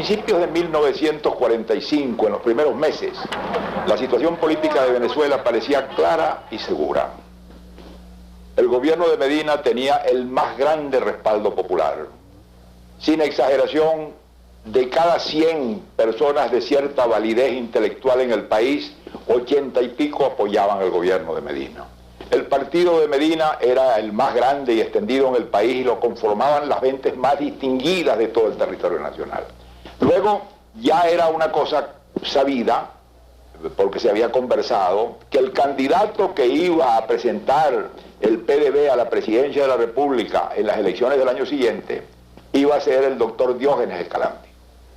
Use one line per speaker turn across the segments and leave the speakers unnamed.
principios de 1945, en los primeros meses, la situación política de Venezuela parecía clara y segura. El gobierno de Medina tenía el más grande respaldo popular. Sin exageración, de cada 100 personas de cierta validez intelectual en el país, 80 y pico apoyaban el gobierno de Medina. El partido de Medina era el más grande y extendido en el país y lo conformaban las gentes más distinguidas de todo el territorio nacional. Luego ya era una cosa sabida, porque se había conversado, que el candidato que iba a presentar el PDB a la presidencia de la República en las elecciones del año siguiente iba a ser el doctor Diógenes Escalante.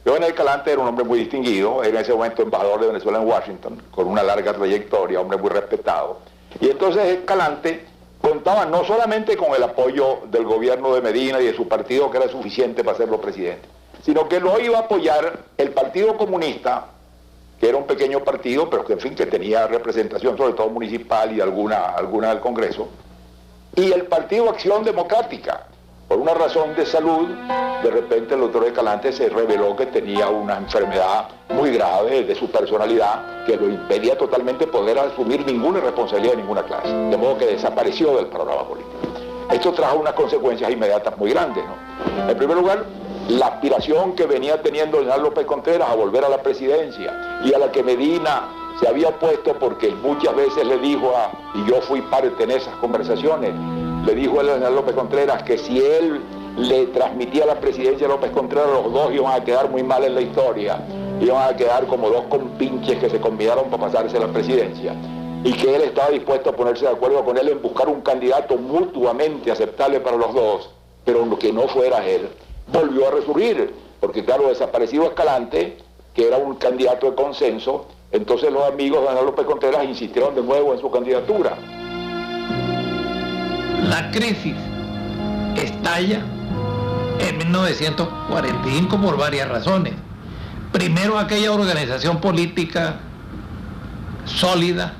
Diógenes Escalante era un hombre muy distinguido, era en ese momento embajador de Venezuela en Washington, con una larga trayectoria, hombre muy respetado. Y entonces Escalante contaba no solamente con el apoyo del gobierno de Medina y de su partido, que era suficiente para hacerlo presidente, sino que lo iba a apoyar el Partido Comunista, que era un pequeño partido, pero que en fin, que tenía representación sobre todo municipal y alguna del Congreso, y el Partido Acción Democrática. Por una razón de salud, de repente el doctor Escalante se reveló que tenía una enfermedad muy grave de su personalidad que lo impedía totalmente poder asumir ninguna responsabilidad de ninguna clase, de modo que desapareció del programa político. Esto trajo unas consecuencias inmediatas muy grandes, ¿no? En primer lugar, la aspiración que venía teniendo el general López Contreras a volver a la presidencia y a la que Medina se había opuesto porque muchas veces le dijo, y yo fui parte en esas conversaciones, le dijo al general López Contreras que si él le transmitía la presidencia a López Contreras, los dos iban a quedar muy mal en la historia, iban a quedar como dos compinches que se combinaron para pasarse la presidencia, y que él estaba dispuesto a ponerse de acuerdo con él en buscar un candidato mutuamente aceptable para los dos, pero que no fuera él. Volvió a resurgir, porque claro, desaparecido Escalante, que era un candidato de consenso, entonces los amigos de general López Contreras insistieron de nuevo en su candidatura.
La crisis estalla en 1945 por varias razones. Primero, aquella organización política sólida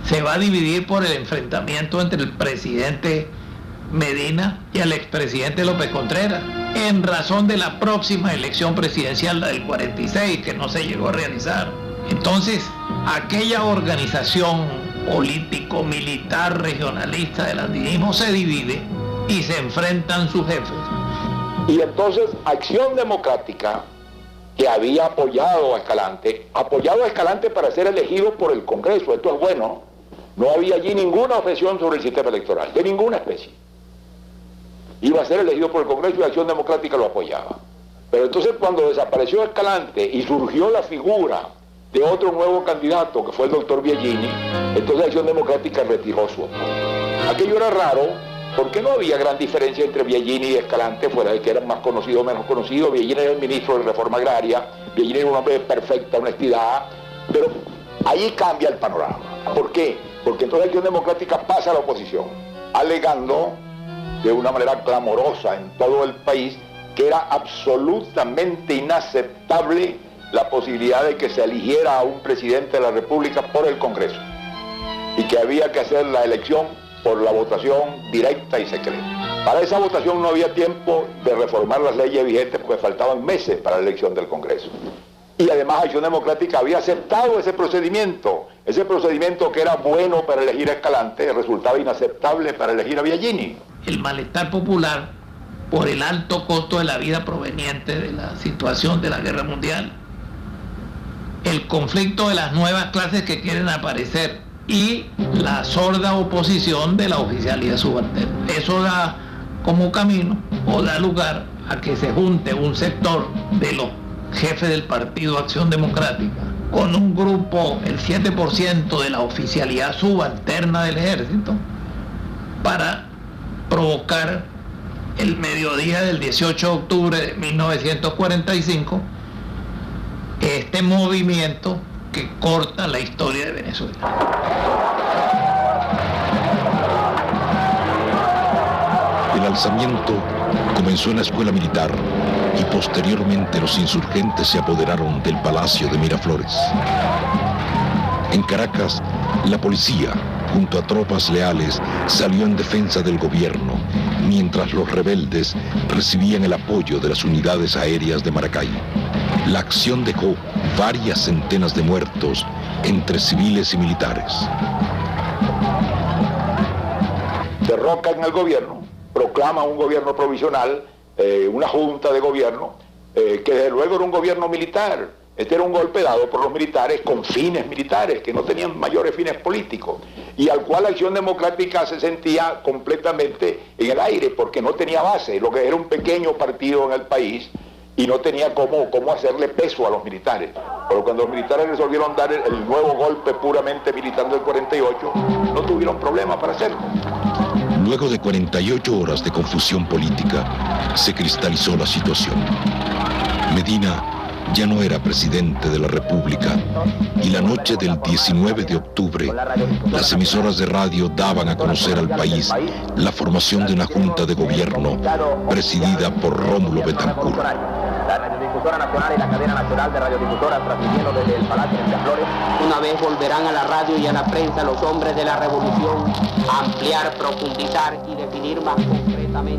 se va a dividir por el enfrentamiento entre el presidente Medina y el expresidente López Contreras, en razón de la próxima elección presidencial, la del 46, que no se llegó a realizar. Entonces, aquella organización político-militar regionalista del andinismo se divide y se enfrentan sus jefes.
Y entonces Acción Democrática, que había apoyado a Escalante para ser elegido por el Congreso, esto es bueno, no había allí ninguna objeción sobre el sistema electoral, de ninguna especie. Iba a ser elegido por el Congreso y Acción Democrática lo apoyaba. Pero entonces cuando desapareció Escalante y surgió la figura de otro nuevo candidato, que fue el doctor Biagini, entonces Acción Democrática retiró su apoyo. Aquello era raro, porque no había gran diferencia entre Biagini y Escalante, fuera de que eran más conocidos o menos conocidos. Biagini era el ministro de Reforma Agraria, Biagini era un hombre de perfecta honestidad, pero ahí cambia el panorama. ¿Por qué? Porque entonces Acción Democrática pasa a la oposición, alegando de una manera clamorosa en todo el país que era absolutamente inaceptable la posibilidad de que se eligiera a un presidente de la República por el Congreso y que había que hacer la elección por la votación directa y secreta. Para esa votación no había tiempo de reformar las leyes vigentes porque faltaban meses para la elección del Congreso. Y además Acción Democrática había aceptado ese procedimiento que era bueno para elegir a Escalante, resultaba inaceptable para elegir a Biagini.
El malestar popular por el alto costo de la vida proveniente de la situación de la guerra mundial, el conflicto de las nuevas clases que quieren aparecer y la sorda oposición de la oficialidad subalterna. Eso da como camino o da lugar a que se junte un sector de los jefes del Partido Acción Democrática con un grupo, el 7% de la oficialidad subalterna del ejército, para provocar el mediodía del 18 de octubre de 1945 este movimiento que corta la historia de Venezuela.
El alzamiento comenzó en la escuela militar y posteriormente los insurgentes se apoderaron del Palacio de Miraflores. En Caracas, la policía, junto a tropas leales, salió en defensa del gobierno, mientras los rebeldes recibían el apoyo de las unidades aéreas de Maracay. La acción dejó varias centenas de muertos entre civiles y militares.
Derrocan al gobierno, proclaman un gobierno provisional, una junta de gobierno, que desde luego era un gobierno militar. Este era un golpe dado por los militares con fines militares, que no tenían mayores fines políticos, y al cual la Acción Democrática se sentía completamente en el aire, porque no tenía base, lo que era un pequeño partido en el país, y no tenía cómo hacerle peso a los militares. Pero cuando los militares resolvieron dar el nuevo golpe puramente militar del 48, no tuvieron problema para hacerlo.
Luego de 48 horas de confusión política, se cristalizó la situación. Medina ya no era presidente de la República, y la noche del 19 de octubre, las emisoras de radio daban a conocer al país la formación de una junta de gobierno presidida por Rómulo Betancourt.
La Radiodifusora Nacional y la Cadena Nacional de Radiodifusoras, transmitiendo desde el Palacio de Miraflores. Una vez volverán a la radio y a la prensa los hombres de la revolución a ampliar, profundizar y definir más concretamente